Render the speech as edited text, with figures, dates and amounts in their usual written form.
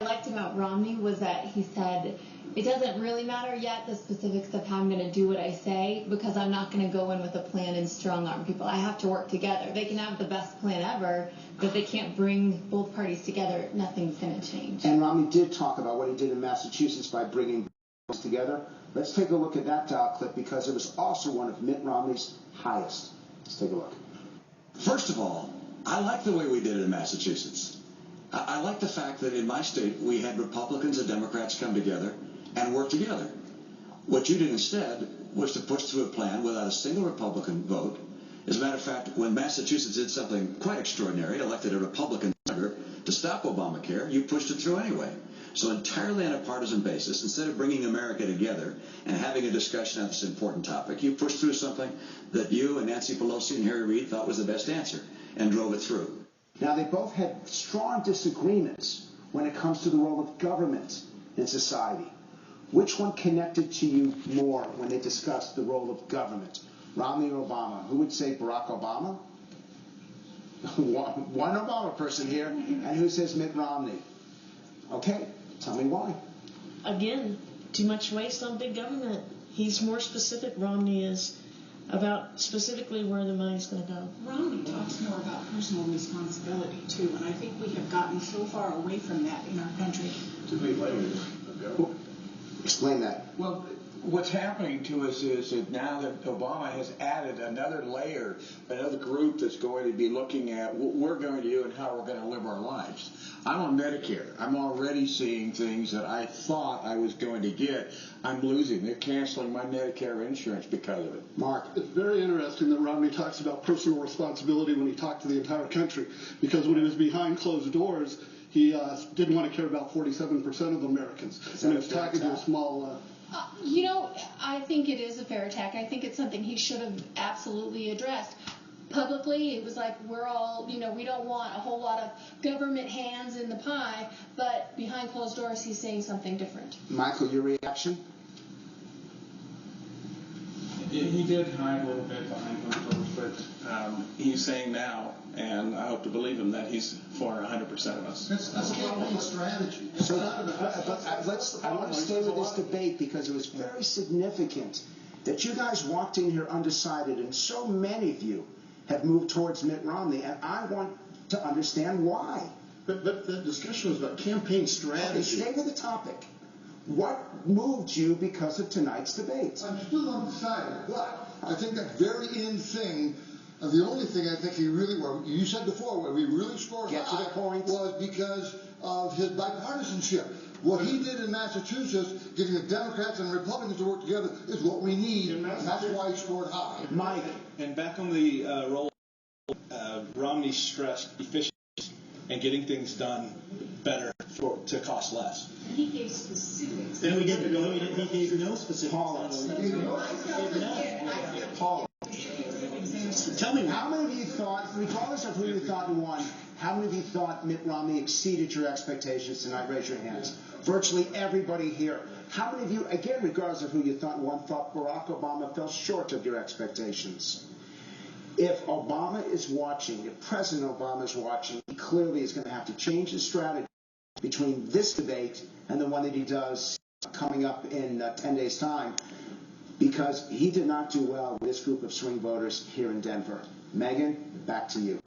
I liked about Romney was that he said, it doesn't really matter yet the specifics of how I'm going to do what I say, because I'm not going to go in with a plan and strong arm people. I have to work together. They can have the best plan ever, but if they can't bring both parties together, nothing's going to change. And Romney did talk about what he did in Massachusetts by bringing both together. Let's take a look at that clip, because it was also one of Mitt Romney's highest. Let's take a look. First of all, I like the way we did it in Massachusetts. I like the fact that in my state we had Republicans and Democrats come together and work together. What you did instead was to push through a plan without a single Republican vote. As a matter of fact, when Massachusetts did something quite extraordinary, elected a Republican senator to stop Obamacare, you pushed it through anyway. So entirely on a partisan basis, instead of bringing America together and having a discussion on this important topic, you pushed through something that you and Nancy Pelosi and Harry Reid thought was the best answer and drove it through. Now, they both had strong disagreements when it comes to the role of government in society. Which one connected to you more when they discussed the role of government? Romney or Obama? Who would say Barack Obama? One Obama person here, and who says Mitt Romney? Okay, tell me why. Again, too much waste on big government. He's more specific, Romney is, about specifically where the money's going to go. Romney talks more about personal responsibility, too, and I think we have gotten so far away from that in our country. Too many layers ago. Explain that. Well, what's happening to us is that now that Obama has added another layer, another group that's going to be looking at what we're going to do and how we're going to live our lives. I'm on Medicare. I'm already seeing things that I thought I was going to get. I'm losing. They're canceling my Medicare insurance because of it. Mark. It's very interesting that Romney talks about personal responsibility when he talked to the entire country, because when he was behind closed doors, he didn't want to care about 47% of Americans. And he was talking to a small... You know, I think it is a fair attack. I think it's something he should have absolutely addressed. Publicly, it was like, we're all, you know, we don't want a whole lot of government hands in the pie, but behind closed doors, he's saying something different. Michael, your reaction? He did hide a little bit behind closed doors, but he's saying now, and I hope to believe him, that he's for 100% of us. That's a campaign strategy. So, I want to stay with this debate because it was very significant that you guys walked in here undecided, and so many of you have moved towards Mitt Romney, and I want to understand why. But the discussion was about campaign strategy. Okay, stay with the topic. What moved you because of tonight's debate? I'm still undecided, but I think that very end thing, the only thing I think he really, well, you said before, where we really scored Get to the point. was because of his bipartisanship. What he did in Massachusetts, getting the Democrats and Republicans to work together, is what we need, and that's why he scored high. Mike. And back on the role, Romney stressed efficiency and getting things done better to cost less. And he gave specifics. And he gave no specifics. Paul. Tell me, how many of you thought, regardless of who you thought won, how many of you thought Mitt Romney exceeded your expectations tonight? Raise your hands. Virtually everybody here. How many of you, again, regardless of who you thought won, thought Barack Obama fell short of your expectations? If Obama is watching, if President Obama is watching, he clearly is going to have to change his strategy between this debate and the one that he does coming up in 10 days' time, because he did not do well with this group of swing voters here in Denver. Megan, back to you.